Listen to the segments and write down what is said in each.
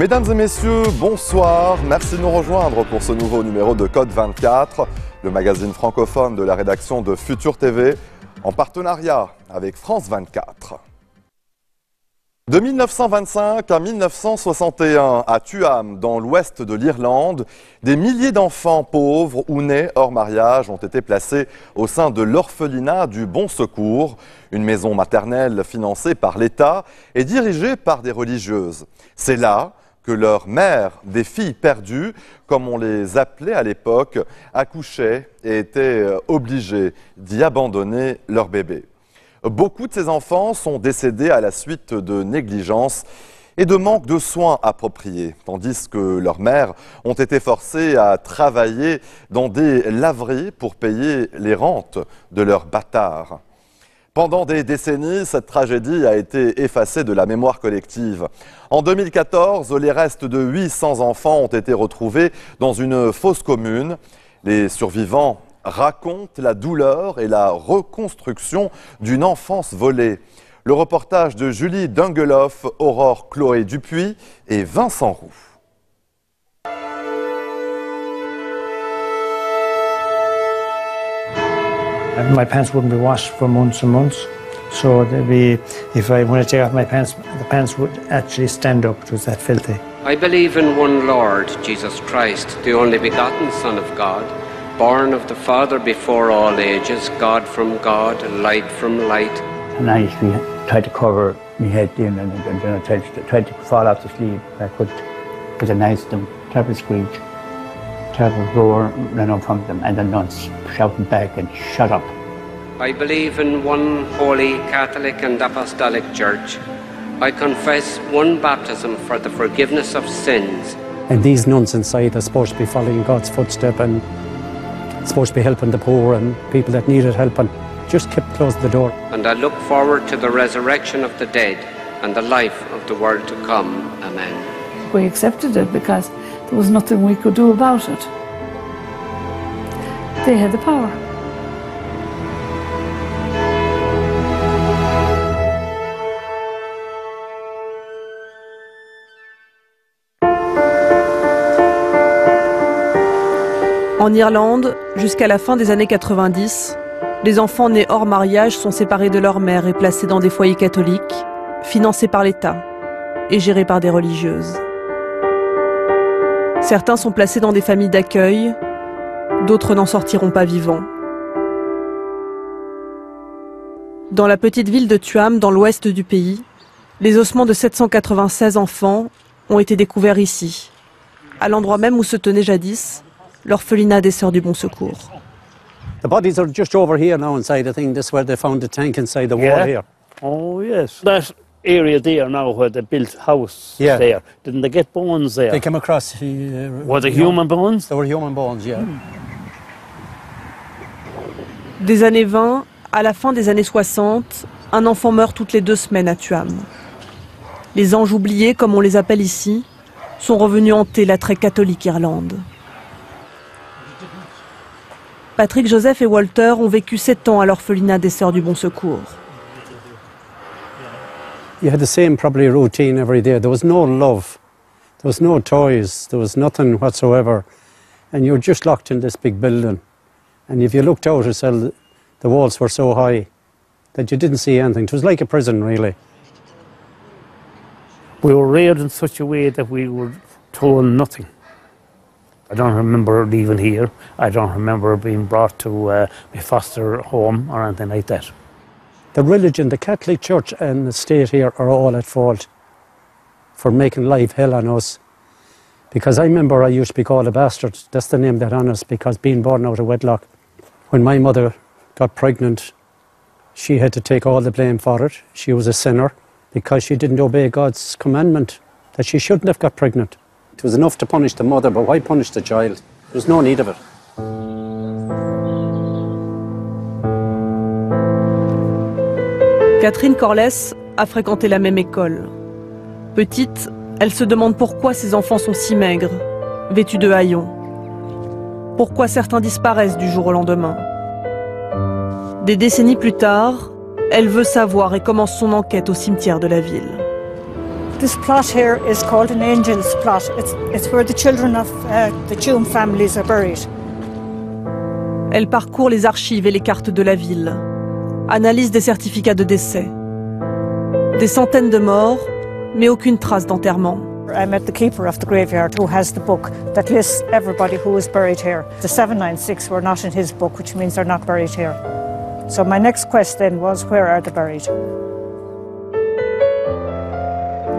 Mesdames et messieurs, bonsoir. Merci de nous rejoindre pour ce nouveau numéro de Code 24, le magazine francophone de la rédaction de Futur TV, en partenariat avec France 24. De 1925 à 1961, à Tuam, dans l'ouest de l'Irlande, des milliers d'enfants pauvres ou nés hors mariage ont été placés au sein de l'orphelinat du Bon Secours, une maison maternelle financée par l'État et dirigée par des religieuses. C'est là que leurs mères, des filles perdues, comme on les appelait à l'époque, accouchaient et étaient obligées d'y abandonner leur bébé. Beaucoup de ces enfants sont décédés à la suite de négligence et de manque de soins appropriés, tandis que leurs mères ont été forcées à travailler dans des laveries pour payer les rentes de leurs bâtards. Pendant des décennies, cette tragédie a été effacée de la mémoire collective. En 2014, les restes de 800 enfants ont été retrouvés dans une fosse commune. Les survivants raconte la douleur et la reconstruction d'une enfance volée. Le reportage de Julie Dungeloff, Aurore Chloé Dupuis et Vincent Roux. My pants wouldn't be washed for months and months. So if I wanted to take off my pants, the pants would actually stand up. It was that filthy. I believe in one Lord, Jesus Christ, the only begotten Son of God, born of the Father before all ages, God from God, light from light. And I used to try to cover my head in and then I tried to fall off the sleeve backwards because I nice them, terrible screech, terrible roar ran up from them and the nuns shouting back and shut up. I believe in one holy Catholic and Apostolic Church. I confess one baptism for the forgiveness of sins. And these nuns inside are supposed to be following God's footstep and supposed to be helping the poor and people that needed help, and just kept closing the door. And I look forward to the resurrection of the dead and the life of the world to come. Amen. We accepted it because there was nothing we could do about it. They had the power. En Irlande, jusqu'à la fin des années 90, les enfants nés hors mariage sont séparés de leur mère et placés dans des foyers catholiques, financés par l'État et gérés par des religieuses. Certains sont placés dans des familles d'accueil, d'autres n'en sortiront pas vivants. Dans la petite ville de Tuam, dans l'ouest du pays, les ossements de 796 enfants ont été découverts ici, à l'endroit même où se tenait jadis l'orphelinat des Sœurs du Bon Secours. The bodies are just over here now inside. I think this is where they found the tank inside the wall here. Oh yes, that area there now where they built house there. Didn't they get bones there? They came across. Were they human bones? They were human bones, yeah. Des années 20 à la fin des années 60, un enfant meurt toutes les 2 semaines à Tuam. Les anges oubliés, comme on les appelle ici, sont revenus hanter la très catholique Irlande. Patrick, Joseph et Walter ont vécu 7 ans à l'orphelinat des Sœurs du Bon Secours. You had the same probably routine every day. There was no love. There was no toys. There was nothing whatsoever. And you were just locked in this big building. And if you looked out yourself, the walls were so high that you didn't see anything. It was like a prison, really. We were reared in such a way that we were told nothing. I don't remember leaving here. I don't remember being brought to a foster home or anything like that. The religion, the Catholic Church and the state here are all at fault for making life hell on us. Because I remember I used to be called a bastard. That's the name that on us, because being born out of wedlock. When my mother got pregnant, she had to take all the blame for it. She was a sinner because she didn't obey God's commandment that she shouldn't have got pregnant. It was enough to punish the mother, but why punish the child? There was no need of it. Catherine Corless a fréquenté la même école. Petite, elle se demande pourquoi ses enfants sont si maigres, vêtus de haillons. Pourquoi certains disparaissent du jour au lendemain. Des décennies plus tard, elle veut savoir et commence son enquête au cimetière de la ville. This plot here is called an angel's plot. It's where the children of the Tuam families are buried. Elle parcourt les archives et les cartes de la ville, analyse des certificats de décès. Des centaines de morts, mais aucune trace d'enterrement. I met the keeper of the graveyard who has the book that lists everybody who was buried here. The 796 were not in his book, which means they're not buried here. So my next quest then was, where are they buried?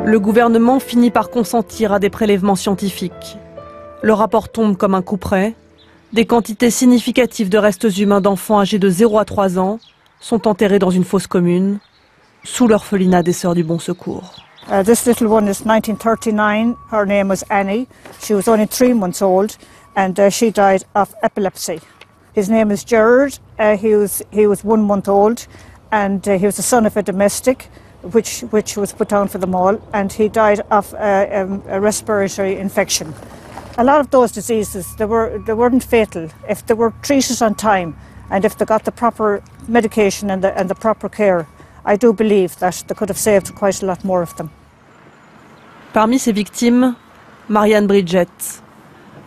Le gouvernement finit par consentir à des prélèvements scientifiques. Le rapport tombe comme un coup près. Des quantités significatives de restes humains d'enfants âgés de 0 à 3 ans sont enterrés dans une fosse commune, sous l'orphelinat des Sœurs du Bon Secours. This little one is 1939. Her name was Annie. She was only 3 months old, and she died of epilepsy. His name is Gerard. He was 1 month old, and he was the son of a domestic, which was put down for them all, and he died of a respiratory infection. A lot of those diseases, they weren't fatal if they were treated on time, and if they got the proper medication and the proper care. I do believe that they could have saved quite a lot more of them. Parmi ces victimes, Marianne Bridget.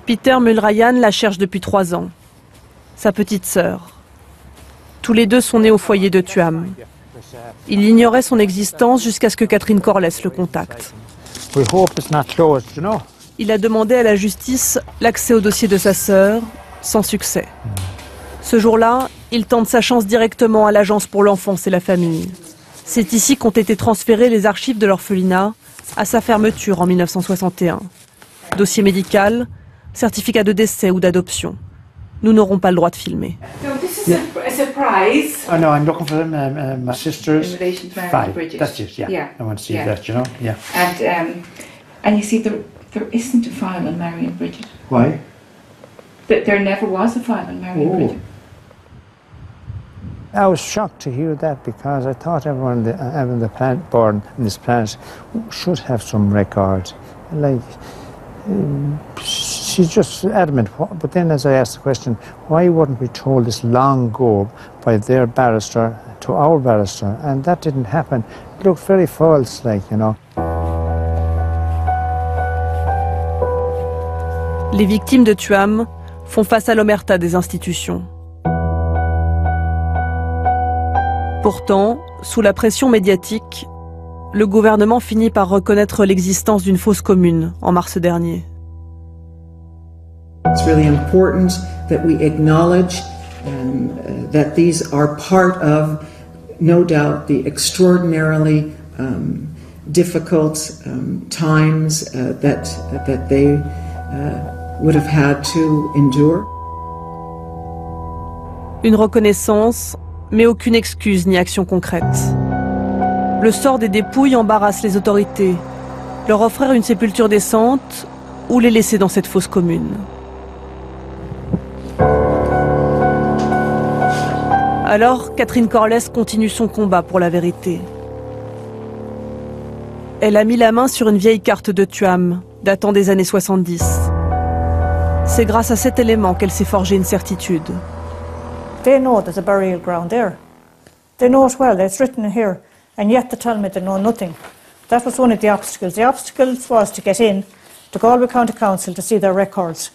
Peter Mulryan la cherche depuis 3 ans. Sa petite sœur. Tous les deux sont nés au foyer de Tuam. Il ignorait son existence jusqu'à ce que Catherine Corless le contacte. Il a demandé à la justice l'accès au dossier de sa sœur, sans succès. Ce jour-là, il tente sa chance directement à l'Agence pour l'enfance et la famille. C'est ici qu'ont été transférées les archives de l'orphelinat à sa fermeture en 1961. Dossier médical, certificat de décès ou d'adoption. Nous n'aurons pas le droit de filmer. So this is a surprise. Oh no, I'm looking for my sister's In relation to Mary file. Bridget. That's it, yeah. Yeah. I want to see Yeah. that, you know? Yeah. And you see, there isn't a file on Mary and Bridget. Why? There never was a file on Mary and Bridget. I was shocked to hear that because I thought everyone having the planet born in this planet should have some records. Like, she's just adamant. But then as I asked the question, why weren't we told this long ago by their barrister to our barrister? And that didn't happen. It looked very false, like, you know. Les victimes de Tuam font face à l'omerta des institutions. Pourtant, sous la pression médiatique, le gouvernement finit par reconnaître l'existence d'une fosse commune en mars dernier. It's really important that we acknowledge that these are part of, no doubt, the extraordinarily difficult times that they would have had to endure. Une reconnaissance, mais aucune excuse ni action concrète. Le sort des dépouilles embarrasse les autorités. Leur offrir une sépulture décente ou les laisser dans cette fosse commune. Alors, Catherine Corless continue son combat pour la vérité. Elle a mis la main sur une vieille carte de Tuam, datant des années 70. C'est grâce à cet élément qu'elle s'est forgé une certitude. They know there's a burial ground there. They know it well, it's written here, and yet they tell me they know nothing. That was one of the obstacles. The obstacles was to get in to Galway County Council to see their records.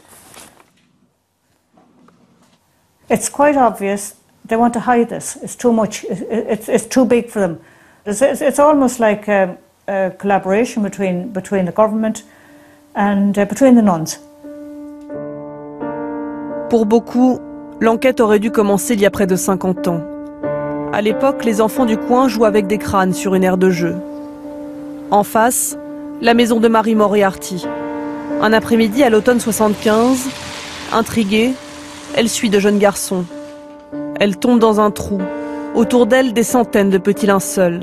It's quite obvious they want to hide this. It's too much. It's too big for them. It's almost like a collaboration between the government and between the nuns. Pour beaucoup, l'enquête aurait dû commencer il y a près de 50 ans. À l'époque, les enfants du coin jouaient avec des crânes sur une aire de jeu. En face, la maison de Mary Moriarty. Un après-midi à l'automne 75, intriguée, elle suit de jeunes garçons. Elle tombe dans un trou. Autour d'elle, des centaines de petits linceuls.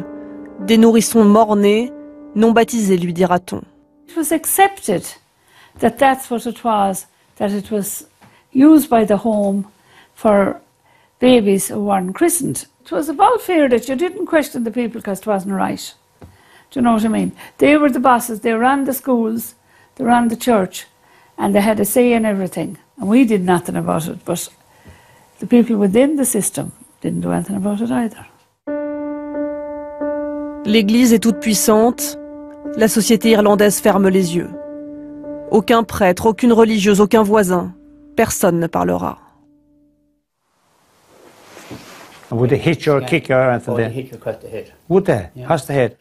Des nourrissons mort-nés, non baptisés, lui dira-t-on. It was accepted that that's what it was, that it was used by the home for babies who weren't christened. It was about fear that you didn't question the people because it wasn't right. Do you know what I mean? They were the bosses, they ran the schools, they ran the church, and they had a say in everything. And we did nothing about it, but the people within the system didn't do anything about it either. L'Église est toute puissante, la société irlandaise ferme les yeux. Aucun prêtre, aucune religieuse, aucun voisin. Personne ne parlera. Would they hit you or kick you or anything? Would they? How's the head?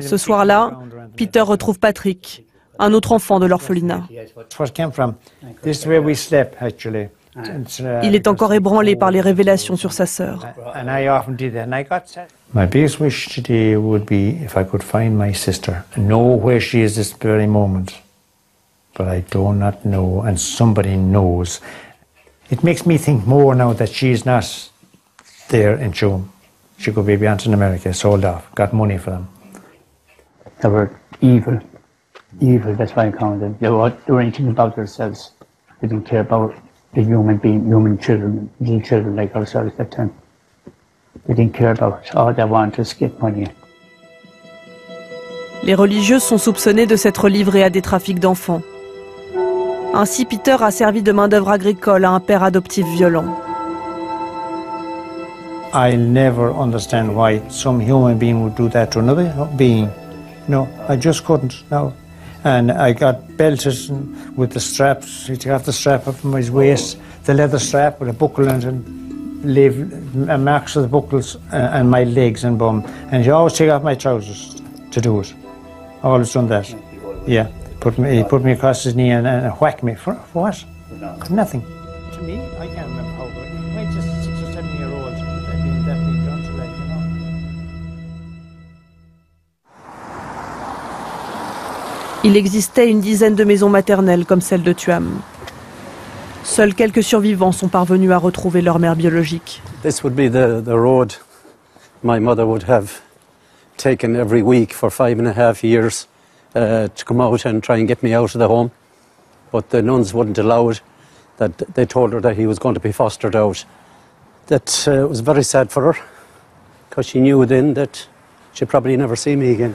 Ce soir-là, Peter retrouve Patrick, un autre enfant de l'orphelinat. Where it came from? This is where we slept, actually. Il est encore ébranlé par les révélations sur sa sœur. And I often did that, and I got sad. My biggest wish today would be if I could find my sister and know where she is this very moment. But I do not know, and somebody knows. It makes me think more now that she's not there in Tuam. She could be beyond in America, sold off, got money for them. They were evil. Evil, that's why I call them. They were thinking about themselves. They didn't care about the human being, human children, little children like ourselves at that time. They didn't care about it. All they wanted was get money. Les religieux sont soupçonnés de s'être livrés à des trafics d'enfants. Ainsi, Peter a servi de main-d'œuvre agricole à un père adoptif violent. I'll never understand why some human being would do that to another being. No, I just couldn't, no. And I got belted with the straps. He'd got the strap up from his waist, the leather strap with a buckle in it, and leave marks of the buckles and my legs and bum. And he always take off my trousers to do it. Always done that. Yeah, he put me across his knee and whacked me. For what? Nothing. To me, I can't remember how, but I just 6 or 7 year olds that been done to, like, you know. Il existait une dizaine de maisons maternelles comme celle de Tuam. Seuls quelques survivants sont parvenus à retrouver leur mère biologique. This would be the road my mother would have taken every week for 5.5 years to come out and try and get me out of the home. But the nuns wouldn't allow it. That they told her that he was going to be fostered out. That was very sad for her, because she knew then that she'd probably never see me again.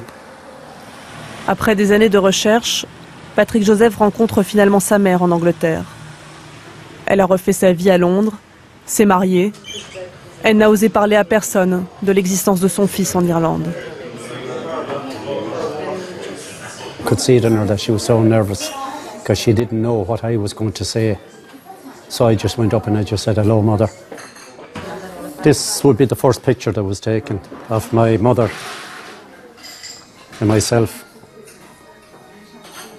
Après des années de recherche, Patrick Joseph rencontre finalement sa mère en Angleterre. Elle a refait sa vie à Londres, s'est mariée. Elle n'a osé parler à personne de l'existence de son fils en Irlande. I could see it in her that she was so nervous because she didn't know what I was going to say. So I just went up and I just said, "Hello, Mother." This would be the first picture that was taken of my mother and myself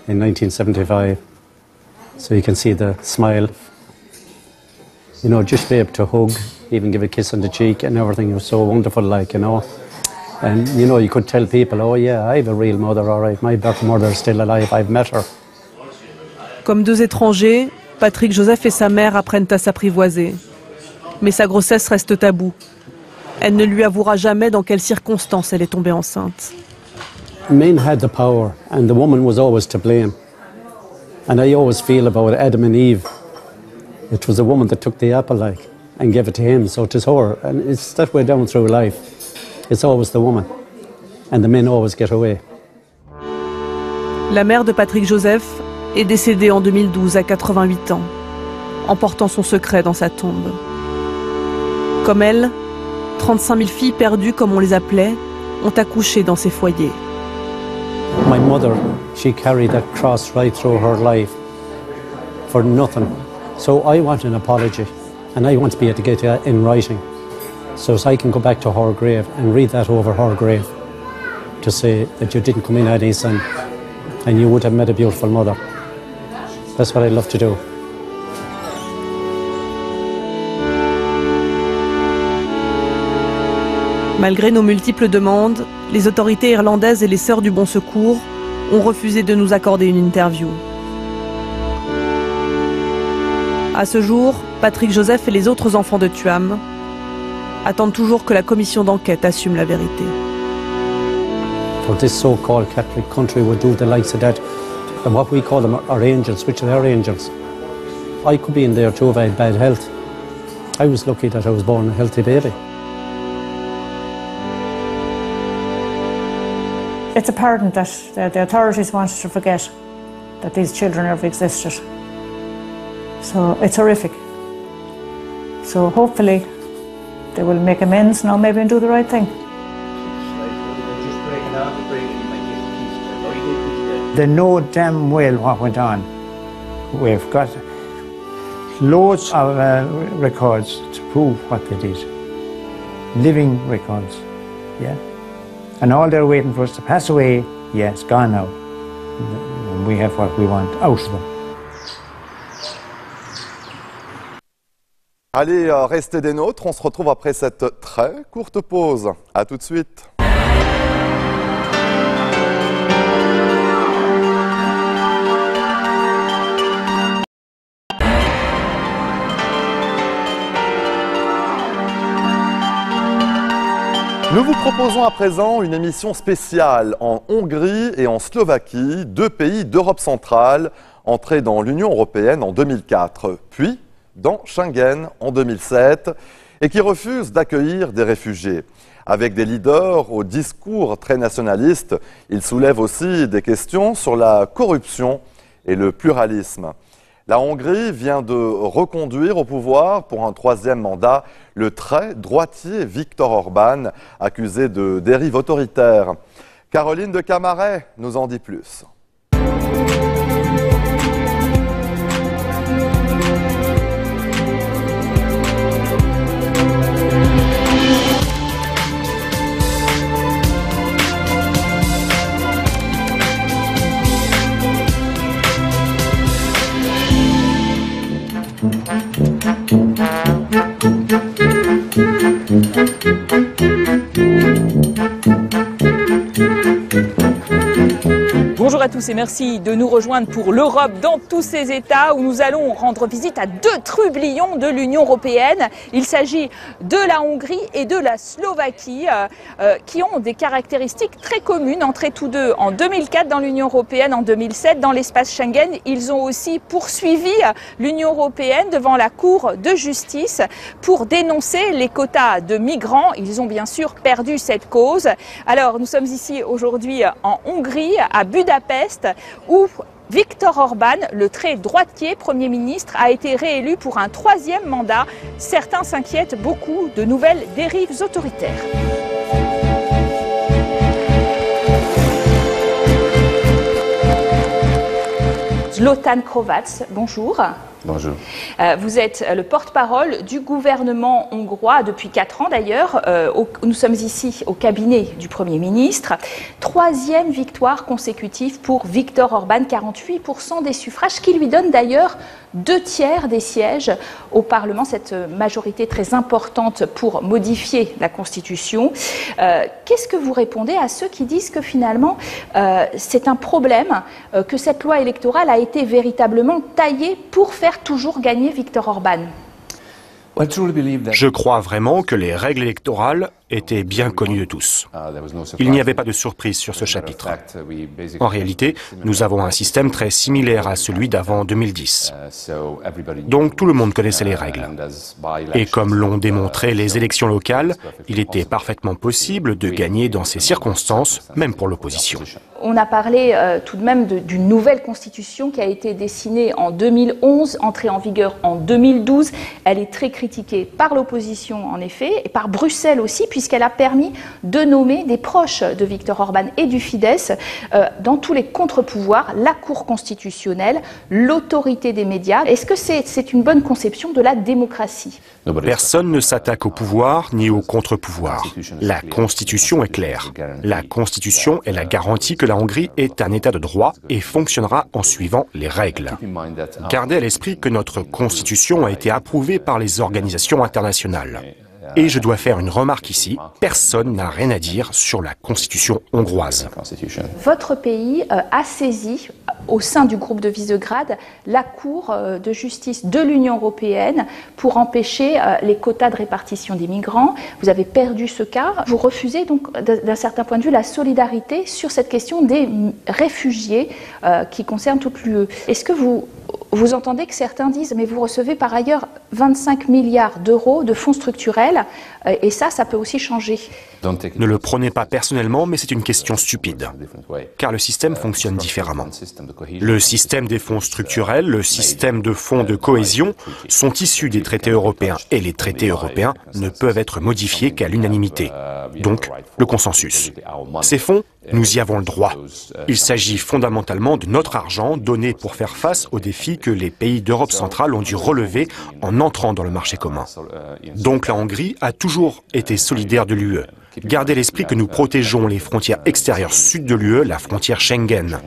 in 1975. So you can see the smile. You know, just be able to hug, even give a kiss on the cheek and everything. It was so wonderful, like, you know. And, you know, you could tell people, oh yeah, I have a real mother, all right. My birth mother is still alive, I've met her. Comme deux étrangers, Patrick Joseph et sa mère apprennent à s'apprivoiser. Mais sa grossesse reste taboue. Elle ne lui avouera jamais dans quelles circonstances elle est tombée enceinte. Men had the power and the woman was always to blame. And I always feel about Adam and Eve. It was a woman that took the apple, like, and gave it to him, so it is her. And it's that way down through life. It's always the woman. And the men always get away. La mère de Patrick Joseph est décédée en 2012 à 88 ans, emportant son secret dans sa tombe. Comme elle, 35 000 filles perdues, comme on les appelait, ont accouché dans ces foyers. My mother, she carried that cross right through her life for nothing. So I want an apology, and I want to be able to get it in writing, so I can go back to her grave and read that over her grave to say that you didn't come in any sin and you would have met a beautiful mother. That's what I love to do. Malgré nos multiples demandes, les autorités irlandaises et les Sœurs du Bon Secours ont refusé de nous accorder une interview. À ce jour, Patrick Joseph et les autres enfants de Tuam attendent toujours que la commission d'enquête assume la vérité. For this so-called Catholic country would do the likes of that, and what we call them are angels, which are angels. I could be in there too if I had bad health. I was lucky that I was born a healthy baby. It's a pardon that the authorities wanted to forget that these children ever existed. So it's horrific. So hopefully they will make amends now, maybe, and do the right thing. They know damn well what went on. We've got loads of records to prove what they did. Living records, yeah. And all they're waiting for us to pass away, yeah, it's gone now. And we have what we want out of them. Allez, restez des nôtres, on se retrouve après cette très courte pause. À tout de suite. Nous vous proposons à présent une émission spéciale en Hongrie et en Slovaquie, deux pays d'Europe centrale, entrés dans l'Union européenne en 2004, puis dans Schengen en 2007, et qui refusent d'accueillir des réfugiés. Avec des leaders au discours très nationaliste, ils soulèvent aussi des questions sur la corruption et le pluralisme. La Hongrie vient de reconduire au pouvoir pour un troisième mandat le très droitier Viktor Orban, accusé de dérive autoritaire. Caroline de Camaret nous en dit plus. Bonjour à tous et merci de nous rejoindre pour l'Europe dans tous ses États où nous allons rendre visite à deux trublions de l'Union européenne. Il s'agit de la Hongrie et de la Slovaquie qui ont des caractéristiques très communes, entrés tous deux en 2004 dans l'Union européenne, en 2007 dans l'espace Schengen. Ils ont aussi poursuivi l'Union européenne devant la Cour de justice pour dénoncer les quotas de migrants. Ils ont bien sûr perdu cette cause. Alors nous sommes ici aujourd'hui en Hongrie, à Budapest, où Viktor Orban, le très droitier Premier ministre, a été réélu pour un troisième mandat. Certains s'inquiètent beaucoup de nouvelles dérives autoritaires. Zoltán Kovács, bonjour. Bonjour. Vous êtes le porte-parole du gouvernement hongrois depuis 4 ans d'ailleurs. Nous sommes ici au cabinet du Premier ministre. Troisième victoire consécutive pour Viktor Orban, 48% des suffrages, qui lui donne d'ailleurs 2/3 des sièges au Parlement, cette majorité très importante pour modifier la Constitution. Qu'est-ce que vous répondez à ceux qui disent que finalement c'est un problème, que cette loi électorale a été véritablement taillée pour faire toujours gagner Viktor Orban? Je crois vraiment que les règles électorales étaient bien connues de tous. Il n'y avait pas de surprise sur ce chapitre. En réalité, nous avons un système très similaire à celui d'avant 2010. Donc tout le monde connaissait les règles. Et comme l'ont démontré les élections locales, il était parfaitement possible de gagner dans ces circonstances, même pour l'opposition. On a parlé tout de même d'une nouvelle constitution qui a été dessinée en 2011, entrée en vigueur en 2012. Elle est très critiquée par l'opposition en effet, et par Bruxelles aussi, puisqu'elle a permis de nommer des proches de Viktor Orban et du Fidesz dans tous les contre-pouvoirs, la Cour constitutionnelle, l'autorité des médias. Est-ce que c'est une bonne conception de la démocratie? Personne ne s'attaque au pouvoir ni au contre-pouvoir. La Constitution est claire. La Constitution est la garantie que la Hongrie est un État de droit et fonctionnera en suivant les règles. Gardez à l'esprit que notre Constitution a été approuvée par les organisations internationales. Et je dois faire une remarque ici, personne n'a rien à dire sur la Constitution hongroise. Votre pays a saisi, au sein du groupe de Visegrad, la Cour de justice de l'Union européenne pour empêcher les quotas de répartition des migrants. Vous avez perdu ce cas. Vous refusez donc, d'un certain point de vue, la solidarité sur cette question des réfugiés qui concerne toute l'UE. Est-ce que vous Vous entendez que certains disent, mais vous recevez par ailleurs 25 milliards d'euros de fonds structurels, et ça peut aussi changer. Ne le prenez pas personnellement, mais c'est une question stupide, car le système fonctionne différemment. Le système des fonds structurels, le système de fonds de cohésion sont issus des traités européens, et les traités européens ne peuvent être modifiés qu'à l'unanimité, donc le consensus. Ces fonds, nous y avons le droit. Il s'agit fondamentalement de notre argent donné pour faire face aux défis que les pays d'Europe centrale ont dû relever en entrant dans le marché commun. Donc la Hongrie a toujours été solidaire de l'UE. Gardez l'esprit que nous protégeons les frontières extérieures sud de l'UE, la frontière Schengen.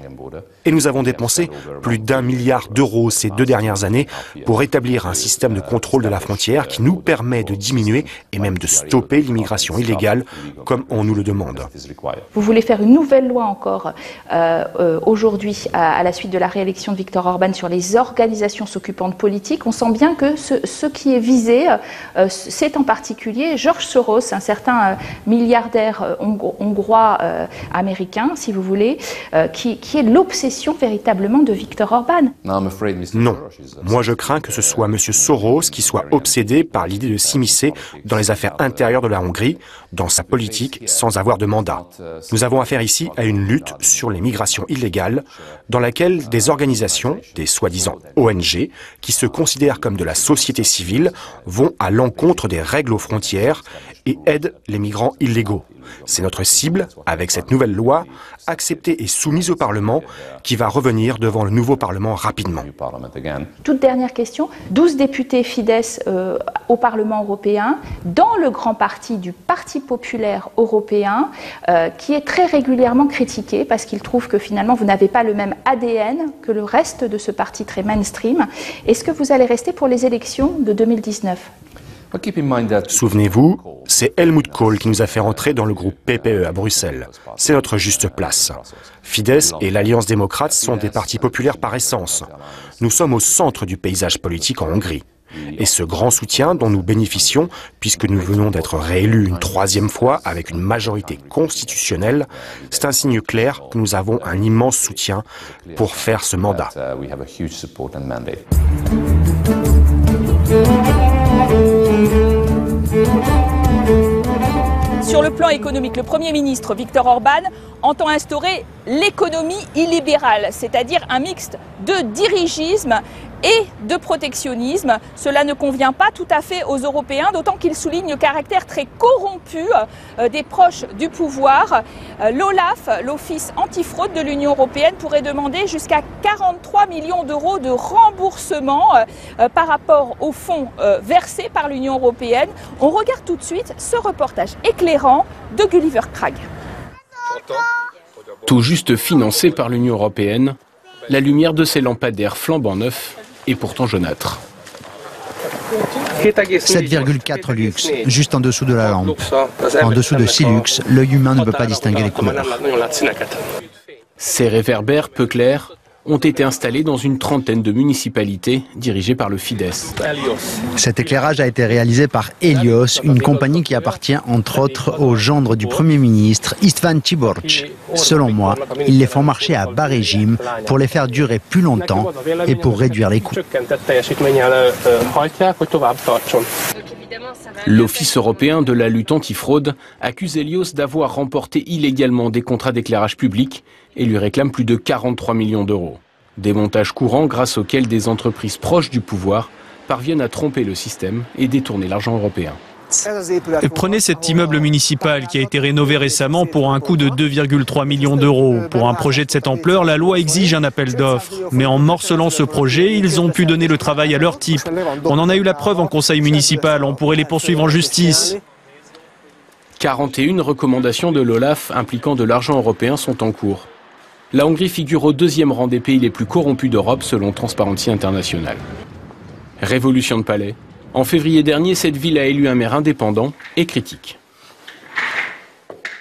Et nous avons dépensé plus d'1 milliard d'euros ces 2 dernières années pour établir un système de contrôle de la frontière qui nous permet de diminuer et même de stopper l'immigration illégale comme on nous le demande. Vous voulez faire une nouvelle loi encore aujourd'hui à la suite de la réélection de Viktor Orban sur les organisations s'occupant de politique. On sent bien que ce qui est visé, c'est en particulier George Soros, un certain milliardaire hongrois américain, si vous voulez, qui est l'obsession véritablement de Viktor Orban. Non. Moi, je crains que ce soit M. Soros qui soit obsédé par l'idée de s'immiscer dans les affaires intérieures de la Hongrie, dans sa politique, sans avoir de mandat. Nous avons affaire ici à une lutte sur les migrations illégales, dans laquelle des organisations, des soi-disant ONG, qui se considèrent comme de la société civile, vont à l'encontre des règles aux frontières et aident les migrants illégaux. C'est notre cible, avec cette nouvelle loi, acceptée et soumise au Parlement, qui va revenir devant le nouveau Parlement rapidement. Toute dernière question. 12 députés Fidesz au Parlement européen, dans le grand parti du Parti populaire européen, qui est très régulièrement critiqué parce qu'il trouve que finalement vous n'avez pas le même ADN que le reste de ce parti très mainstream. Est-ce que vous allez rester pour les élections de 2019 ? Souvenez-vous, c'est Helmut Kohl qui nous a fait rentrer dans le groupe PPE à Bruxelles. C'est notre juste place. Fidesz et l'Alliance démocrate sont des partis populaires par essence. Nous sommes au centre du paysage politique en Hongrie. Et ce grand soutien dont nous bénéficions, puisque nous venons d'être réélus une 3e fois avec une majorité constitutionnelle, c'est un signe clair que nous avons un immense soutien pour faire ce mandat. Sur le plan économique, le Premier ministre Viktor Orban entend instaurer l'économie illibérale, c'est-à-dire un mixte de dirigisme et de protectionnisme. Cela ne convient pas tout à fait aux Européens, d'autant qu'il souligne le caractère très corrompu des proches du pouvoir. L'OLAF, l'Office antifraude de l'Union européenne, pourrait demander jusqu'à 43 millions d'euros de remboursement par rapport aux fonds versés par l'Union européenne. On regarde tout de suite ce reportage éclairant de Gulliver Cragg. Tout juste financé par l'Union européenne, la lumière de ces lampadaires flambant neufs est pourtant jaunâtre. 7,4 lux, juste en dessous de la lampe. En dessous de 6 lux, l'œil humain ne peut pas distinguer les couleurs. Ces réverbères peu clairs ont été installés dans une trentaine de municipalités dirigées par le Fidesz. Cet éclairage a été réalisé par Helios, une compagnie qui appartient entre autres au gendre du Premier ministre István Tiborcs. Selon moi, ils les font marcher à bas régime pour les faire durer plus longtemps et pour réduire les coûts. L'Office européen de la lutte antifraude accuse Helios d'avoir remporté illégalement des contrats d'éclairage public et lui réclame plus de 43 millions d'euros. Des montages courants grâce auxquels des entreprises proches du pouvoir parviennent à tromper le système et détourner l'argent européen. Prenez cet immeuble municipal qui a été rénové récemment pour un coût de 2,3 millions d'euros. Pour un projet de cette ampleur, la loi exige un appel d'offres. Mais en morcelant ce projet, ils ont pu donner le travail à leur type. On en a eu la preuve en conseil municipal, on pourrait les poursuivre en justice. 41 recommandations de l'OLAF impliquant de l'argent européen sont en cours. La Hongrie figure au 2e rang des pays les plus corrompus d'Europe selon Transparency International. Révolution de palais. En février dernier, cette ville a élu un maire indépendant et critique.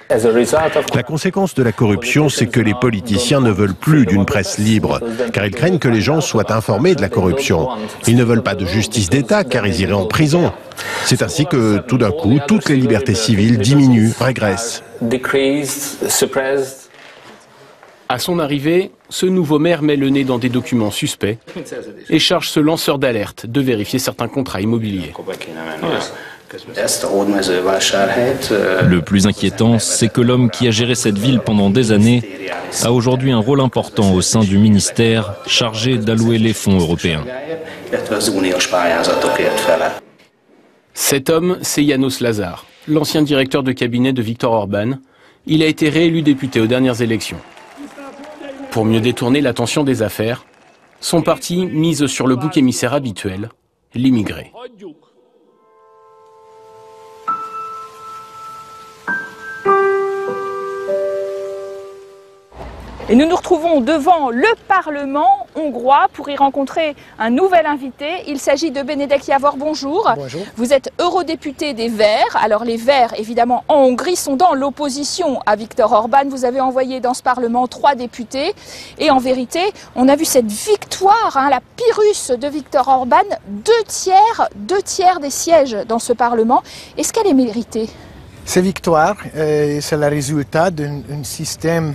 La conséquence de la corruption, c'est que les politiciens ne veulent plus d'une presse libre, car ils craignent que les gens soient informés de la corruption. Ils ne veulent pas de justice d'État, car ils iraient en prison. C'est ainsi que, tout d'un coup, toutes les libertés civiles diminuent, régressent. À son arrivée, ce nouveau maire met le nez dans des documents suspects et charge ce lanceur d'alerte de vérifier certains contrats immobiliers. Le plus inquiétant, c'est que l'homme qui a géré cette ville pendant des années a aujourd'hui un rôle important au sein du ministère chargé d'allouer les fonds européens. Cet homme, c'est János Lázár, l'ancien directeur de cabinet de Viktor Orban. Il a été réélu député aux dernières élections. Pour mieux détourner l'attention des affaires, son parti mise sur le bouc émissaire habituel, l'immigré. Et nous nous retrouvons devant le Parlement hongrois pour y rencontrer un nouvel invité. Il s'agit de Benedek Javor, bonjour. Bonjour. Vous êtes eurodéputé des Verts. Alors les Verts, évidemment, en Hongrie, sont dans l'opposition à Viktor Orban. Vous avez envoyé dans ce Parlement 3 députés. Et en vérité, on a vu cette victoire, la Pyrrhus de Viktor Orban, 2 tiers des sièges dans ce Parlement. Est-ce qu'elle est méritée ? Ces victoires, c'est le résultat d'un système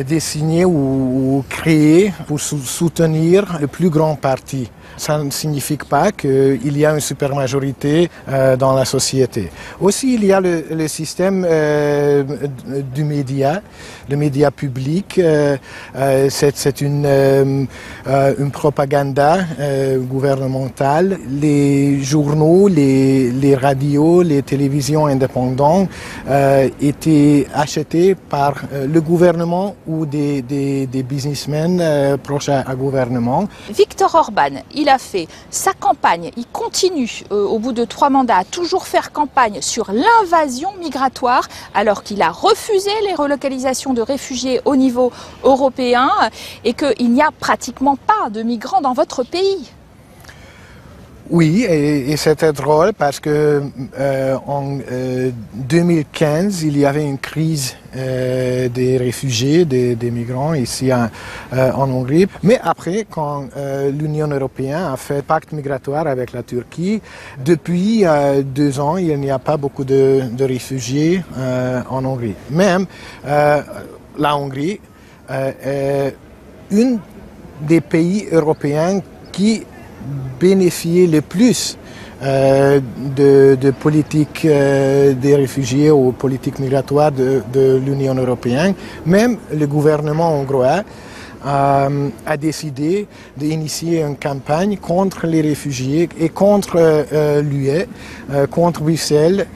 dessiné ou créé pour soutenir le plus grand parti. Ça ne signifie pas qu'il y a une supermajorité dans la société. Aussi, il y a le système du média, le média public. C'est une propagande gouvernementale. Les journaux, les radios, les télévisions indépendantes étaient achetés par le gouvernement ou des businessmen proches au gouvernement. Viktor Orban, il a fait sa campagne, il continue au bout de 3 mandats à toujours faire campagne sur l'invasion migratoire alors qu'il a refusé les relocalisations de réfugiés au niveau européen et qu'il n'y a pratiquement pas de migrants dans votre pays. Oui, et c'était drôle parce que en 2015, il y avait une crise des réfugiés, des migrants ici en Hongrie. Mais après, quand l'Union européenne a fait pacte migratoire avec la Turquie, depuis 2 ans, il n'y a pas beaucoup de réfugiés en Hongrie. Même la Hongrie est un des pays européens qui bénéficier le plus de politique des réfugiés ou politique migratoire de l'Union européenne. Même le gouvernement hongrois a décidé d'initier une campagne contre les réfugiés et contre l'UE, contre Bruxelles,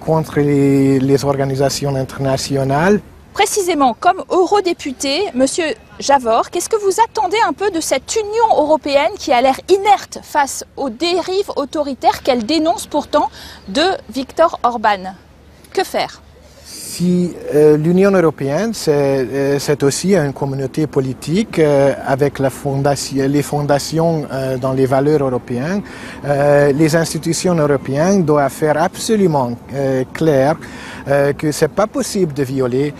contre les organisations internationales. Précisément, comme eurodéputé, Monsieur Javor, qu'est-ce que vous attendez un peu de cette Union européenne qui a l'air inerte face aux dérives autoritaires qu'elle dénonce pourtant de Viktor Orban? Que faire? Si l'Union européenne, c'est aussi une communauté politique avec les fondations dans les valeurs européennes, les institutions européennes doivent faire absolument clair que ce n'est pas possible de violer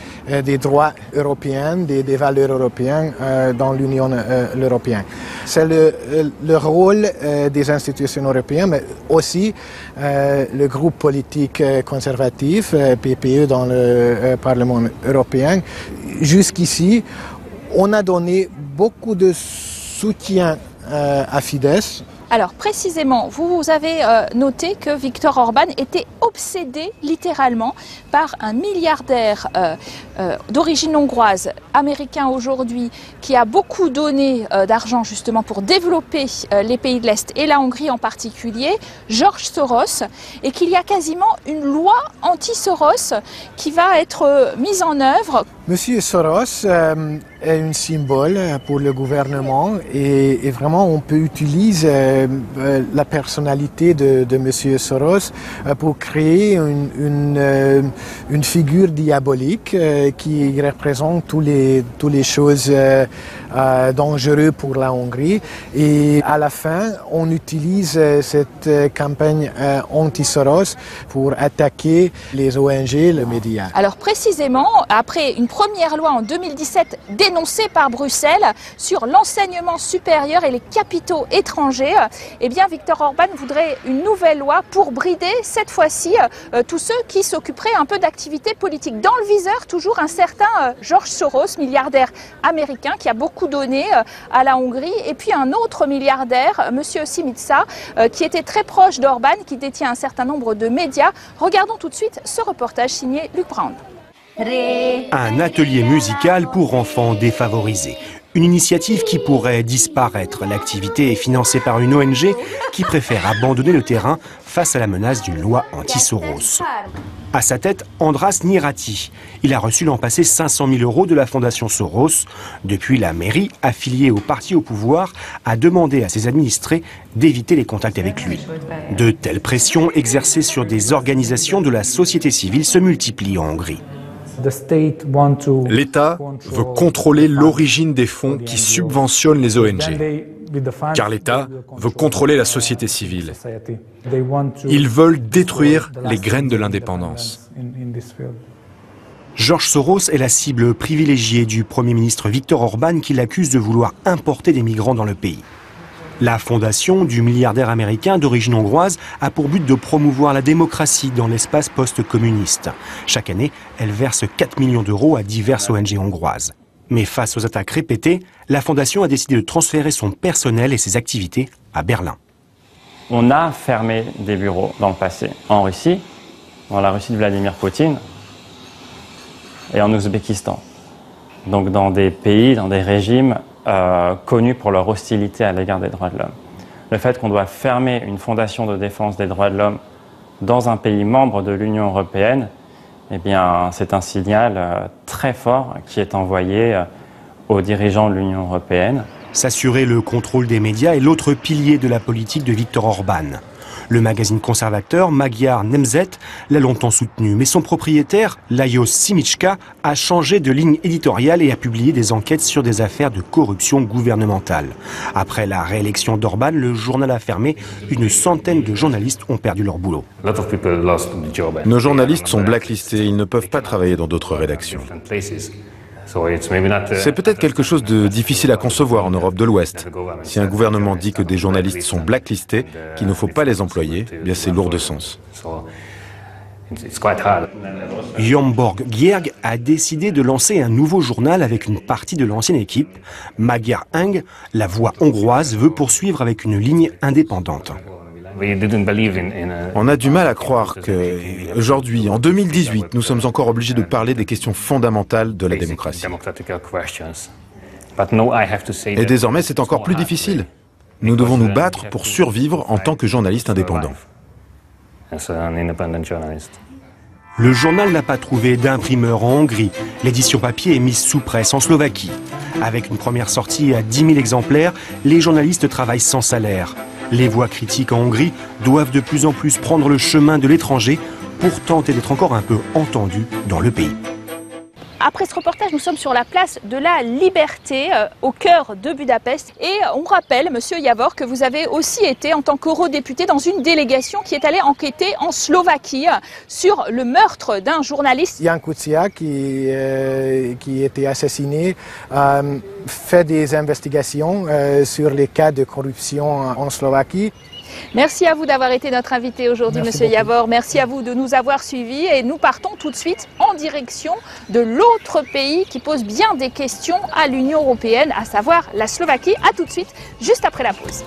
des droits européens, des valeurs européennes dans l'Union européenne. C'est le rôle des institutions européennes, mais aussi le groupe politique conservatif, PPE, dans le Parlement européen. Jusqu'ici, on a donné beaucoup de soutien à Fidesz. Alors précisément, vous avez noté que Viktor Orban était obsédé littéralement par un milliardaire d'origine hongroise, américain aujourd'hui, qui a beaucoup donné d'argent justement pour développer les pays de l'Est et la Hongrie en particulier, George Soros, et qu'il y a quasiment une loi anti-Soros qui va être mise en œuvre. Monsieur Soros est un symbole pour le gouvernement et vraiment on peut utiliser la personnalité de Monsieur Soros pour créer une figure diabolique qui représente toutes les choses dangereuses pour la Hongrie. Et à la fin, on utilise cette campagne anti-Soros pour attaquer les ONG, les médias. Alors précisément, après une première loi en 2017 dénoncée par Bruxelles sur l'enseignement supérieur et les capitaux étrangers. Eh bien, Viktor Orban voudrait une nouvelle loi pour brider, cette fois-ci, tous ceux qui s'occuperaient un peu d'activité politique. Dans le viseur, toujours un certain George Soros, milliardaire américain qui a beaucoup donné à la Hongrie, et puis un autre milliardaire, monsieur Syriza, qui était très proche d'Orban, qui détient un certain nombre de médias. Regardons tout de suite ce reportage signé Luc Brown. Un atelier musical pour enfants défavorisés. Une initiative qui pourrait disparaître. L'activité est financée par une ONG qui préfère abandonner le terrain face à la menace d'une loi anti-Soros. À sa tête, Andras Nirati. Il a reçu l'an passé 500 000 € de la fondation Soros. Depuis, la mairie, affiliée au parti au pouvoir, a demandé à ses administrés d'éviter les contacts avec lui. De telles pressions exercées sur des organisations de la société civile se multiplient en Hongrie. L'État veut contrôler l'origine des fonds qui subventionnent les ONG, car l'État veut contrôler la société civile. Ils veulent détruire les graines de l'indépendance. George Soros est la cible privilégiée du Premier ministre Viktor Orban qui l'accuse de vouloir importer des migrants dans le pays. La fondation du milliardaire américain d'origine hongroise a pour but de promouvoir la démocratie dans l'espace post-communiste. Chaque année, elle verse 4 millions d'euros à diverses ONG hongroises. Mais face aux attaques répétées, la fondation a décidé de transférer son personnel et ses activités à Berlin. On a fermé des bureaux dans le passé, en Russie, dans la Russie de Vladimir Poutine et en Ouzbékistan. Donc dans des pays, dans des régimes connus pour leur hostilité à l'égard des droits de l'homme. Le fait qu'on doit fermer une fondation de défense des droits de l'homme dans un pays membre de l'Union européenne, eh bien, c'est un signal très fort qui est envoyé aux dirigeants de l'Union européenne. S'assurer le contrôle des médias est l'autre pilier de la politique de Viktor Orban. Le magazine conservateur Magyar Nemzet l'a longtemps soutenu, mais son propriétaire, Lajos Simicska, a changé de ligne éditoriale et a publié des enquêtes sur des affaires de corruption gouvernementale. Après la réélection d'Orban, le journal a fermé. Une centaine de journalistes ont perdu leur boulot. Nos journalistes sont blacklistés, ils ne peuvent pas travailler dans d'autres rédactions. C'est peut-être quelque chose de difficile à concevoir en Europe de l'Ouest. Si un gouvernement dit que des journalistes sont blacklistés, qu'il ne faut pas les employer, eh bien c'est lourd de sens. Jomborg Gierg a décidé de lancer un nouveau journal avec une partie de l'ancienne équipe. Magyar Hang, la voix hongroise, veut poursuivre avec une ligne indépendante. On a du mal à croire qu'aujourd'hui, en 2018, nous sommes encore obligés de parler des questions fondamentales de la démocratie. Et désormais, c'est encore plus difficile. Nous devons nous battre pour survivre en tant que journalistes indépendants. Le journal n'a pas trouvé d'imprimeur en Hongrie. L'édition papier est mise sous presse en Slovaquie. Avec une première sortie à 10 000 exemplaires, les journalistes travaillent sans salaire. Les voix critiques en Hongrie doivent de plus en plus prendre le chemin de l'étranger pour tenter d'être encore un peu entendus dans le pays. Après ce reportage, nous sommes sur la place de la Liberté, au cœur de Budapest. Et on rappelle, monsieur Javor, que vous avez aussi été, en tant qu'eurodéputé, dans une délégation qui est allée enquêter en Slovaquie sur le meurtre d'un journaliste. Jan Kuciak, qui était assassiné, fait des investigations sur les cas de corruption en Slovaquie. Merci à vous d'avoir été notre invité aujourd'hui, monsieur Javor. Merci à vous de nous avoir suivis et nous partons tout de suite en direction de l'autre pays qui pose bien des questions à l'Union européenne, à savoir la Slovaquie. À tout de suite, juste après la pause.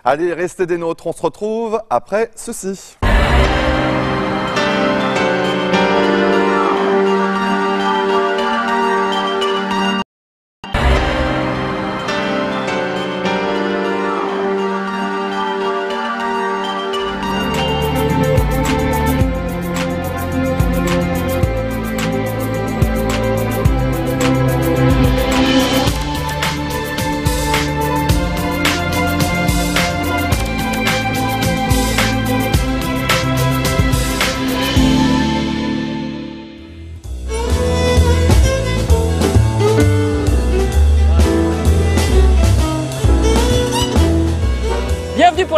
Allez, restez des nôtres, on se retrouve après ceci.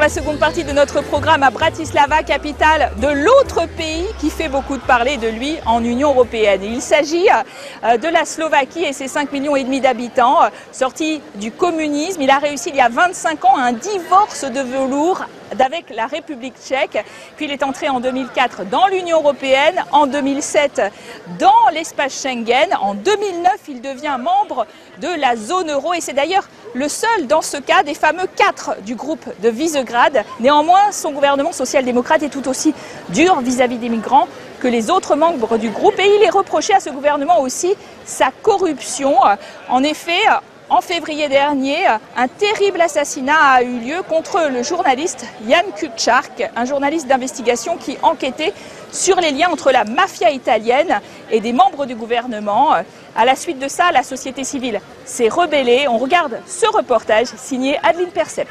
la seconde partie de notre programme à Bratislava, capitale de l'autre pays qui fait beaucoup de parler de lui en Union européenne. Il s'agit de la Slovaquie et ses 5,5 millions d'habitants. Sorti du communisme, il a réussi il y a 25 ans un divorce de velours avec la République tchèque. Puis il est entré en 2004 dans l'Union européenne, en 2007 dans l'espace Schengen. En 2009, il devient membre de la zone euro et c'est d'ailleurs le seul dans ce cas des fameux 4 du groupe de Visegrad. Néanmoins, son gouvernement social-démocrate est tout aussi dur vis-à-vis des migrants que les autres membres du groupe et il est reproché à ce gouvernement aussi sa corruption. En effet, en février dernier, un terrible assassinat a eu lieu contre le journaliste Jan Kuciak, un journaliste d'investigation qui enquêtait sur les liens entre la mafia italienne et des membres du gouvernement. À la suite de ça, la société civile s'est rebellée. On regarde ce reportage signé Adeline Percept.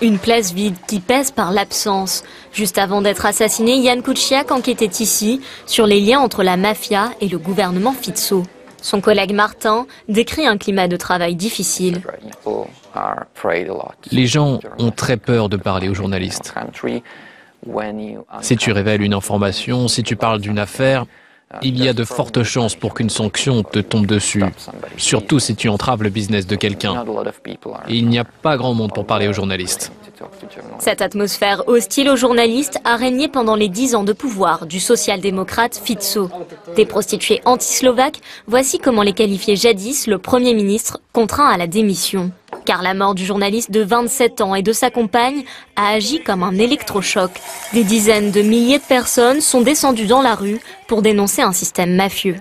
Une place vide qui pèse par l'absence. Juste avant d'être assassiné, Jan Kuciak enquêtait ici sur les liens entre la mafia et le gouvernement Fico. Son collègue Martin décrit un climat de travail difficile. Les gens ont très peur de parler aux journalistes. Si tu révèles une information, si tu parles d'une affaire, il y a de fortes chances pour qu'une sanction te tombe dessus, surtout si tu entraves le business de quelqu'un. Et il n'y a pas grand monde pour parler aux journalistes. Cette atmosphère hostile aux journalistes a régné pendant les 10 ans de pouvoir du social-démocrate Fico. Des prostituées anti-slovaques, voici comment les qualifiait jadis le Premier ministre contraint à la démission. Car la mort du journaliste de 27 ans et de sa compagne a agi comme un électrochoc. Des dizaines de milliers de personnes sont descendues dans la rue pour dénoncer un système mafieux.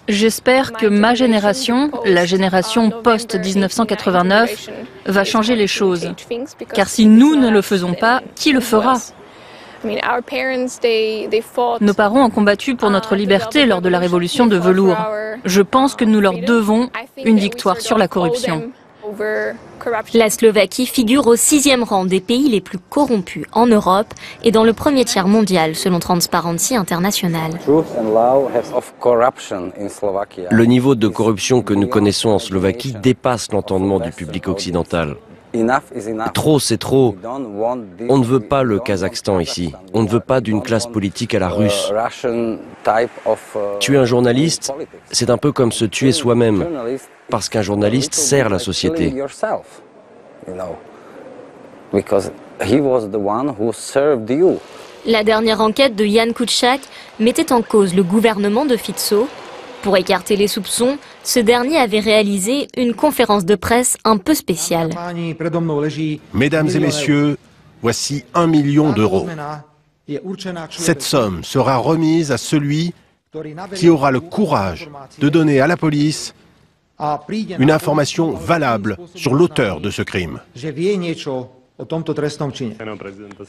J'espère que ma génération, la génération post-1989, va changer les choses. Car si nous ne le faisons pas, qui le fera ? Nos parents ont combattu pour notre liberté lors de la révolution de velours. Je pense que nous leur devons une victoire sur la corruption. La Slovaquie figure au 6e rang des pays les plus corrompus en Europe et dans le premier tiers mondial selon Transparency International. Le niveau de corruption que nous connaissons en Slovaquie dépasse l'entendement du public occidental. Trop, c'est trop. On ne veut pas le Kazakhstan ici. On ne veut pas d'une classe politique à la russe. Tuer un journaliste, c'est un peu comme se tuer soi-même. Parce qu'un journaliste sert la société. La dernière enquête de Jan Kuciak mettait en cause le gouvernement de Fico. Pour écarter les soupçons, ce dernier avait réalisé une conférence de presse un peu spéciale. Mesdames et messieurs, voici 1 million d'euros. Cette somme sera remise à celui qui aura le courage de donner à la police une information valable sur l'auteur de ce crime.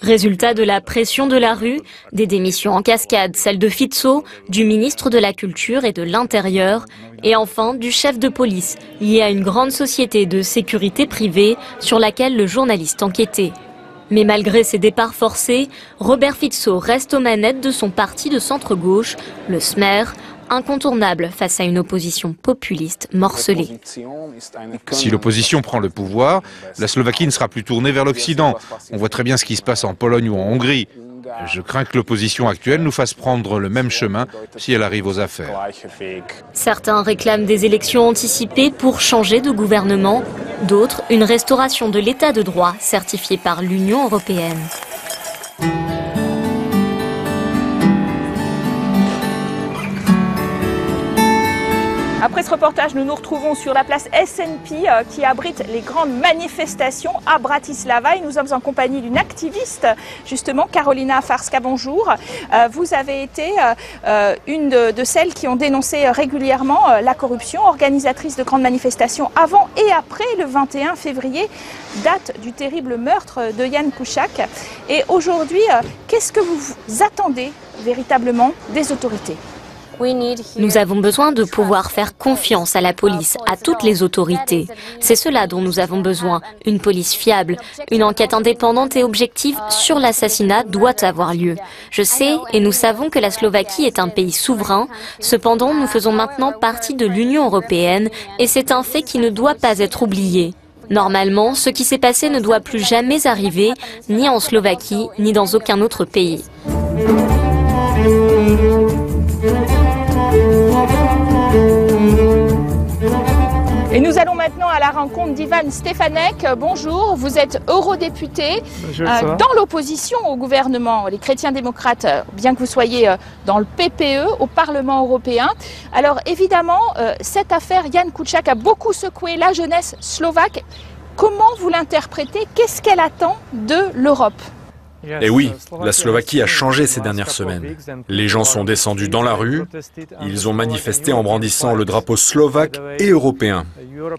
Résultat de la pression de la rue, des démissions en cascade, celle de Fico, du ministre de la Culture et de l'Intérieur, et enfin du chef de police, lié à une grande société de sécurité privée sur laquelle le journaliste enquêtait. Mais malgré ses départs forcés, Robert Fico reste aux manettes de son parti de centre-gauche, le Smer, incontournable face à une opposition populiste morcelée. Si l'opposition prend le pouvoir, la Slovaquie ne sera plus tournée vers l'Occident. On voit très bien ce qui se passe en Pologne ou en Hongrie. Je crains que l'opposition actuelle nous fasse prendre le même chemin si elle arrive aux affaires. Certains réclament des élections anticipées pour changer de gouvernement, d'autres une restauration de l'état de droit certifié par l'Union européenne. Après ce reportage, nous nous retrouvons sur la place SNP qui abrite les grandes manifestations à Bratislava et nous sommes en compagnie d'une activiste, justement, Karolina Farska, bonjour. Vous avez été une de celles qui ont dénoncé régulièrement la corruption, organisatrice de grandes manifestations avant et après le 21 février, date du terrible meurtre de Jan Kuciak. Et aujourd'hui, qu'est-ce que vous attendez véritablement des autorités ? Nous avons besoin de pouvoir faire confiance à la police, à toutes les autorités. C'est cela dont nous avons besoin, une police fiable. Une enquête indépendante et objective sur l'assassinat doit avoir lieu. Je sais et nous savons que la Slovaquie est un pays souverain. Cependant, nous faisons maintenant partie de l'Union européenne et c'est un fait qui ne doit pas être oublié. Normalement, ce qui s'est passé ne doit plus jamais arriver, ni en Slovaquie, ni dans aucun autre pays. Et nous allons maintenant à la rencontre d'Ivan Stefanek. Bonjour, vous êtes eurodéputé dans l'opposition au gouvernement, les chrétiens démocrates, bien que vous soyez dans le PPE au Parlement européen. Alors évidemment, cette affaire Jan Kuciak a beaucoup secoué la jeunesse slovaque. Comment vous l'interprétez? Qu'est-ce qu'elle attend de l'Europe? Et oui, la Slovaquie a changé ces dernières semaines. Les gens sont descendus dans la rue, ils ont manifesté en brandissant le drapeau slovaque et européen.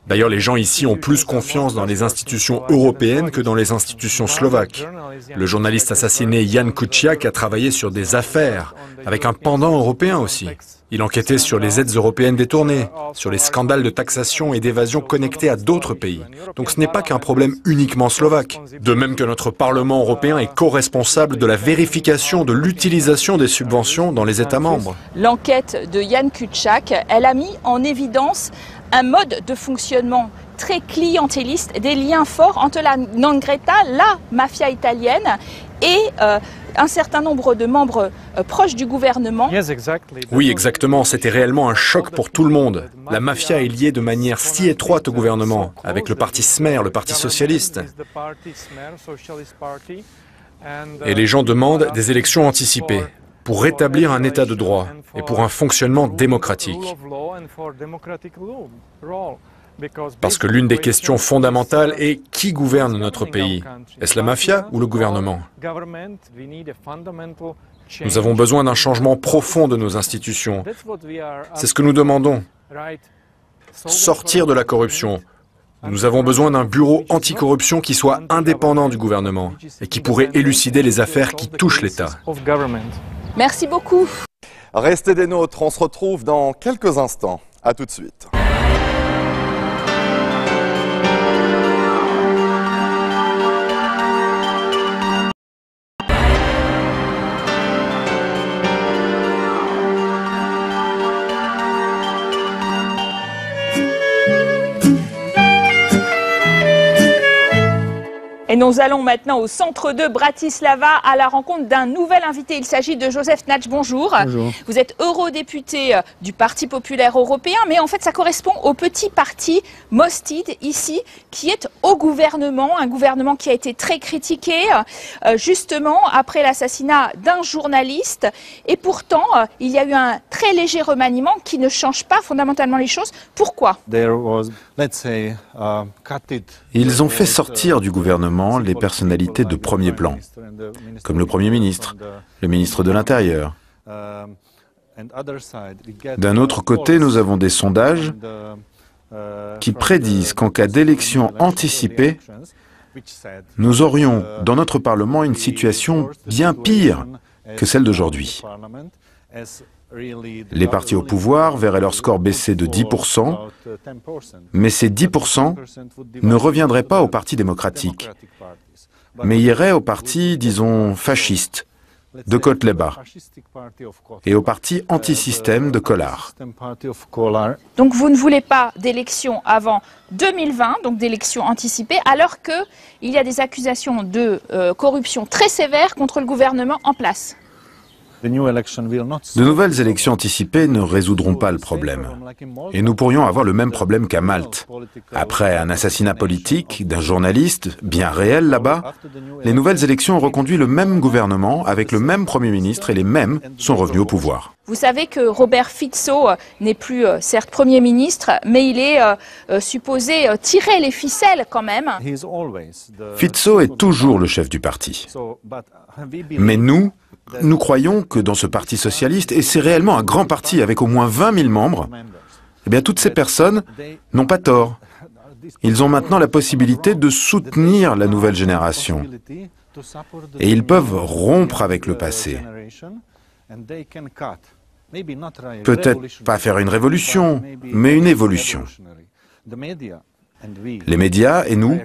D'ailleurs, les gens ici ont plus confiance dans les institutions européennes que dans les institutions slovaques. Le journaliste assassiné Jan Kuciak a travaillé sur des affaires, avec un pendant européen aussi. Il enquêtait sur les aides européennes détournées, sur les scandales de taxation et d'évasion connectés à d'autres pays. Donc ce n'est pas qu'un problème uniquement slovaque. De même que notre Parlement européen est co-responsable de la vérification de l'utilisation des subventions dans les États membres. L'enquête de Jan Kuciak, elle a mis en évidence un mode de fonctionnement très clientéliste, des liens forts entre la 'Ndrangheta, la mafia italienne, et un certain nombre de membres proches du gouvernement. Oui, exactement. C'était réellement un choc pour tout le monde. La mafia est liée de manière si étroite au gouvernement, avec le parti Smer, le parti socialiste. Et les gens demandent des élections anticipées pour rétablir un état de droit et pour un fonctionnement démocratique. Parce que l'une des questions fondamentales est qui gouverne notre pays? Est-ce la mafia ou le gouvernement? Nous avons besoin d'un changement profond de nos institutions. C'est ce que nous demandons. Sortir de la corruption. Nous avons besoin d'un bureau anticorruption qui soit indépendant du gouvernement et qui pourrait élucider les affaires qui touchent l'État. Merci beaucoup. Restez des nôtres, on se retrouve dans quelques instants. À tout de suite. Et nous allons maintenant au centre de Bratislava à la rencontre d'un nouvel invité. Il s'agit de Joseph Nagy. Bonjour. Bonjour. Vous êtes eurodéputé du Parti populaire européen, mais en fait ça correspond au petit parti Mostid ici, qui est au gouvernement, un gouvernement qui a été très critiqué justement après l'assassinat d'un journaliste. Et pourtant, il y a eu un très léger remaniement qui ne change pas fondamentalement les choses. Pourquoi? Ils ont fait sortir du gouvernement les personnalités de premier plan, comme le Premier ministre, le ministre de l'Intérieur. D'un autre côté, nous avons des sondages qui prédisent qu'en cas d'élection anticipée, nous aurions dans notre Parlement une situation bien pire que celle d'aujourd'hui. Les partis au pouvoir verraient leur score baisser de 10%, mais ces 10% ne reviendraient pas au Parti démocratique, mais iraient au parti, disons, fasciste, de Kotleba, et au parti anti-système de Kolar. Donc vous ne voulez pas d'élection avant 2020, donc d'élection anticipée, alors qu'il y a des accusations de corruption très sévères contre le gouvernement en place. De nouvelles élections anticipées ne résoudront pas le problème. Et nous pourrions avoir le même problème qu'à Malte. Après un assassinat politique d'un journaliste, bien réel là-bas, les nouvelles élections ont reconduit le même gouvernement avec le même Premier ministre et les mêmes sont revenus au pouvoir. Vous savez que Robert Fico n'est plus certes Premier ministre, mais il est supposé tirer les ficelles quand même. Fico est toujours le chef du parti. Mais nous croyons que dans ce parti socialiste, et c'est réellement un grand parti avec au moins 20 000 membres, eh bien toutes ces personnes n'ont pas tort. Ils ont maintenant la possibilité de soutenir la nouvelle génération. Et ils peuvent rompre avec le passé. Peut-être pas faire une révolution, mais une évolution. Les médias et nous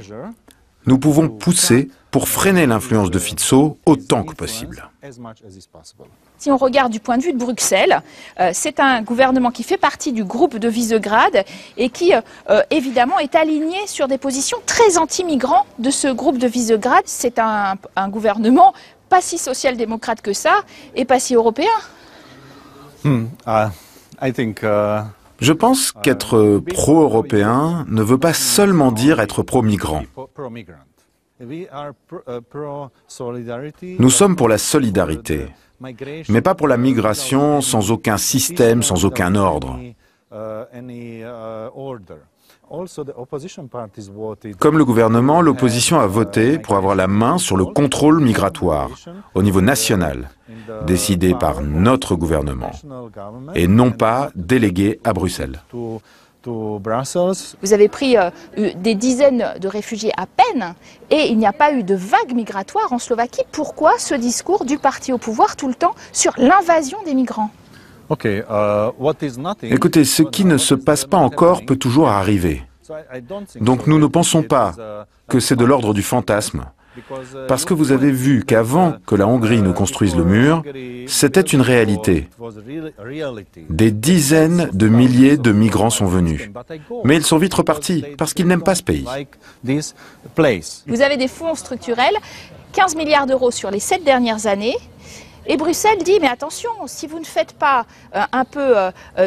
nous pouvons pousser pour freiner l'influence de Fico autant que possible. Si on regarde du point de vue de Bruxelles, c'est un gouvernement qui fait partie du groupe de Visegrad et qui, évidemment, est aligné sur des positions très anti-migrants de ce groupe de Visegrad. C'est un gouvernement pas si social-démocrate que ça et pas si européen. Je pense qu'être pro-européen ne veut pas seulement dire être pro-migrant. Nous sommes pour la solidarité, mais pas pour la migration sans aucun système, sans aucun ordre. Comme le gouvernement, l'opposition a voté pour avoir la main sur le contrôle migratoire au niveau national, décidé par notre gouvernement, et non pas délégué à Bruxelles. Vous avez pris des dizaines de réfugiés à peine et il n'y a pas eu de vague migratoire en Slovaquie. Pourquoi ce discours du parti au pouvoir tout le temps sur l'invasion des migrants ? Écoutez, ce qui ne se passe pas encore peut toujours arriver. Donc nous ne pensons pas que c'est de l'ordre du fantasme. Parce que vous avez vu qu'avant que la Hongrie ne construise le mur, c'était une réalité. Des dizaines de milliers de migrants sont venus. Mais ils sont vite repartis parce qu'ils n'aiment pas ce pays. Vous avez des fonds structurels, 15 milliards d'euros sur les 7 dernières années. Et Bruxelles dit, mais attention, si vous ne faites pas un peu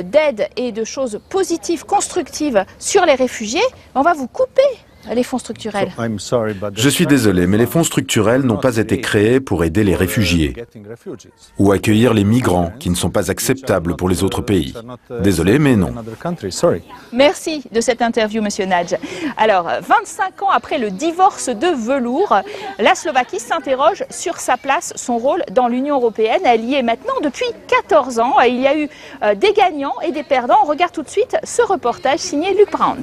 d'aide et de choses positives, constructives sur les réfugiés, on va vous couper les fonds structurels. Je suis désolé, mais les fonds structurels n'ont pas été créés pour aider les réfugiés ou accueillir les migrants qui ne sont pas acceptables pour les autres pays. Désolé, mais non. Merci de cette interview, Monsieur Nagy. Alors, 25 ans après le divorce de velours, la Slovaquie s'interroge sur sa place, son rôle dans l'Union européenne. Elle y est maintenant depuis 14 ans. Il y a eu des gagnants et des perdants. On regarde tout de suite ce reportage signé Luc Brown.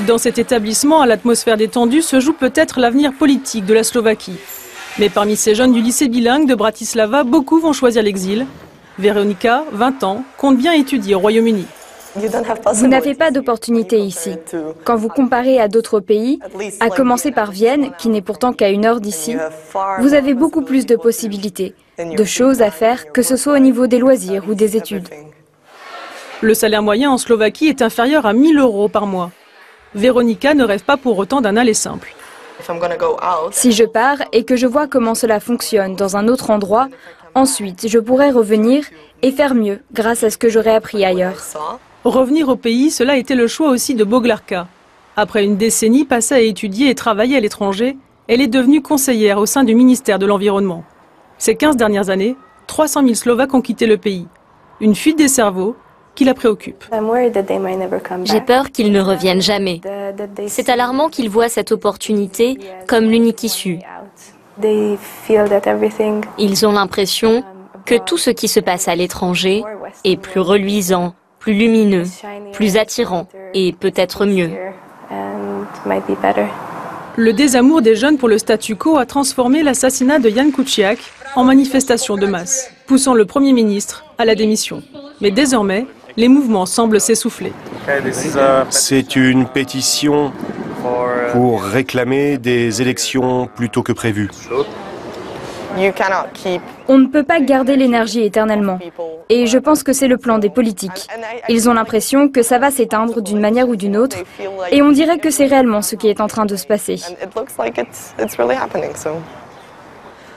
Dans cet établissement, à l'atmosphère détendue, se joue peut-être l'avenir politique de la Slovaquie. Mais parmi ces jeunes du lycée bilingue de Bratislava, beaucoup vont choisir l'exil. Véronica, 20 ans, compte bien étudier au Royaume-Uni. Vous n'avez pas d'opportunité ici. Quand vous comparez à d'autres pays, à commencer par Vienne, qui n'est pourtant qu'à 1 heure d'ici, vous avez beaucoup plus de possibilités, de choses à faire, que ce soit au niveau des loisirs ou des études. Le salaire moyen en Slovaquie est inférieur à 1 000 € par mois. Véronica ne rêve pas pour autant d'un aller simple. Si je pars et que je vois comment cela fonctionne dans un autre endroit, ensuite je pourrai revenir et faire mieux grâce à ce que j'aurai appris ailleurs. Revenir au pays, cela était le choix aussi de Boglarka. Après une décennie passée à étudier et travailler à l'étranger, elle est devenue conseillère au sein du ministère de l'Environnement. Ces 15 dernières années, 300 000 Slovaques ont quitté le pays. Une fuite des cerveaux qui la préoccupe. J'ai peur qu'ils ne reviennent jamais. C'est alarmant qu'ils voient cette opportunité comme l'unique issue. Ils ont l'impression que tout ce qui se passe à l'étranger est plus reluisant, plus lumineux, plus attirant et peut-être mieux. Le désamour des jeunes pour le statu quo a transformé l'assassinat de Jan Kuciak en manifestation de masse, poussant le Premier ministre à la démission. Mais désormais, les mouvements semblent s'essouffler. C'est une pétition pour réclamer des élections plus tôt que prévu. On ne peut pas garder l'énergie éternellement. Et je pense que c'est le plan des politiques. Ils ont l'impression que ça va s'éteindre d'une manière ou d'une autre. Et on dirait que c'est réellement ce qui est en train de se passer.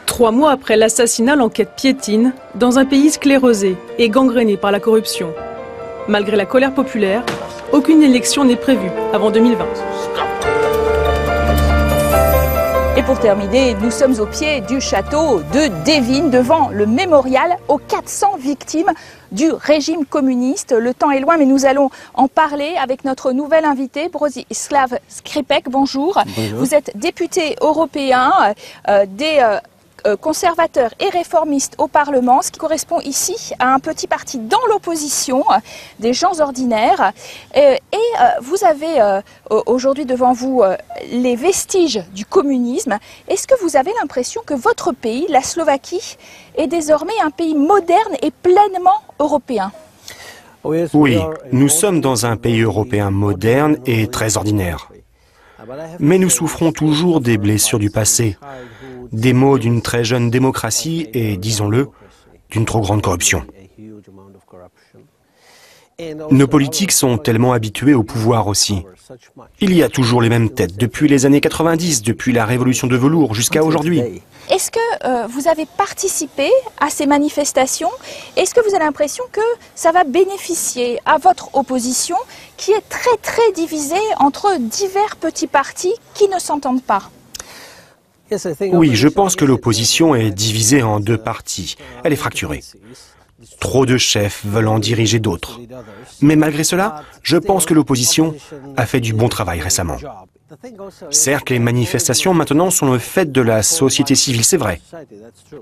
3 mois après l'assassinat, l'enquête piétine dans un pays sclérosé et gangréné par la corruption. Malgré la colère populaire, aucune élection n'est prévue avant 2020. Et pour terminer, nous sommes au pied du château de Devin, devant le mémorial aux 400 victimes du régime communiste. Le temps est loin, mais nous allons en parler avec notre nouvel invité, Bronislav Skripek. Bonjour. Bonjour. Vous êtes député européen des conservateurs et réformistes au Parlement, ce qui correspond ici à un petit parti dans l'opposition, des gens ordinaires. Vous avez aujourd'hui devant vous les vestiges du communisme. Est-ce que vous avez l'impression que votre pays, la Slovaquie, est désormais un pays moderne et pleinement européen ? Oui, nous sommes dans un pays européen moderne et très ordinaire. Mais nous souffrons toujours des blessures du passé, des maux d'une très jeune démocratie et, disons-le, d'une trop grande corruption. Nos politiques sont tellement habitués au pouvoir aussi. Il y a toujours les mêmes têtes, depuis les années 90, depuis la révolution de velours jusqu'à aujourd'hui. Est-ce que vous avez participé à ces manifestations? Est-ce que vous avez l'impression que ça va bénéficier à votre opposition qui est très divisée entre divers petits partis qui ne s'entendent pas? Oui, je pense que l'opposition est divisée en deux parties. Elle est fracturée. Trop de chefs veulent en diriger d'autres. Mais malgré cela, je pense que l'opposition a fait du bon travail récemment. Certes, les manifestations maintenant sont le fait de la société civile, c'est vrai.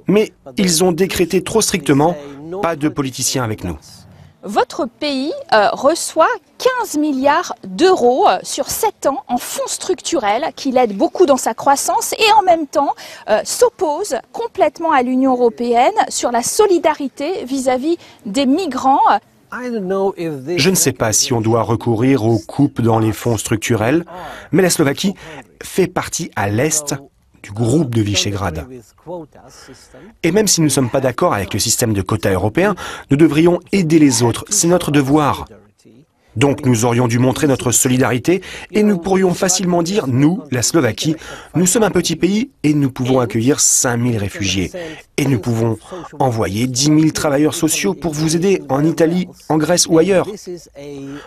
Mais ils ont décrété trop strictement « pas de politiciens avec nous ». Votre pays reçoit 15 milliards d'euros sur 7 ans en fonds structurels qui l'aident beaucoup dans sa croissance et en même temps s'oppose complètement à l'Union européenne sur la solidarité vis-à-vis des migrants. Je ne sais pas si on doit recourir aux coupes dans les fonds structurels, mais la Slovaquie fait partie à l'Est du groupe de Visegrad. Et même si nous ne sommes pas d'accord avec le système de quotas européen, nous devrions aider les autres, c'est notre devoir. Donc nous aurions dû montrer notre solidarité et nous pourrions facilement dire, nous, la Slovaquie, nous sommes un petit pays et nous pouvons accueillir 5000 réfugiés. Et nous pouvons envoyer 10 000 travailleurs sociaux pour vous aider en Italie, en Grèce ou ailleurs.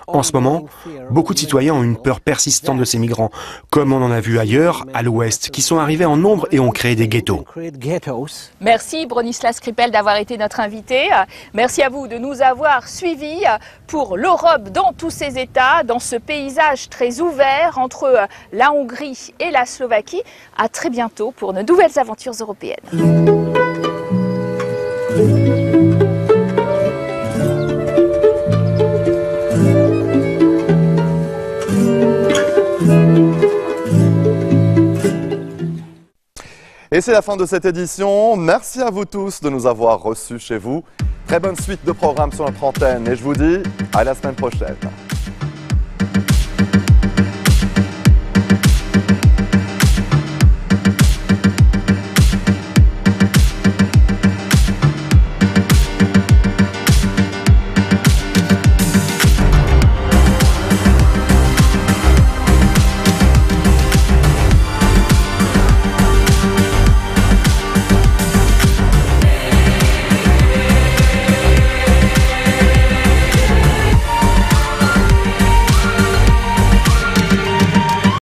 En ce moment, beaucoup de citoyens ont une peur persistante de ces migrants, comme on en a vu ailleurs, à l'ouest, qui sont arrivés en nombre et ont créé des ghettos. Merci Bronisław Skripal d'avoir été notre invité. Merci à vous de nous avoir suivis pour l'Europe dans tous ses États, dans ce paysage très ouvert entre la Hongrie et la Slovaquie. À très bientôt pour de nouvelles aventures européennes. Et c'est la fin de cette édition. Merci à vous tous de nous avoir reçus chez vous. Très bonne suite de programmes sur notre antenne et je vous dis à la semaine prochaine.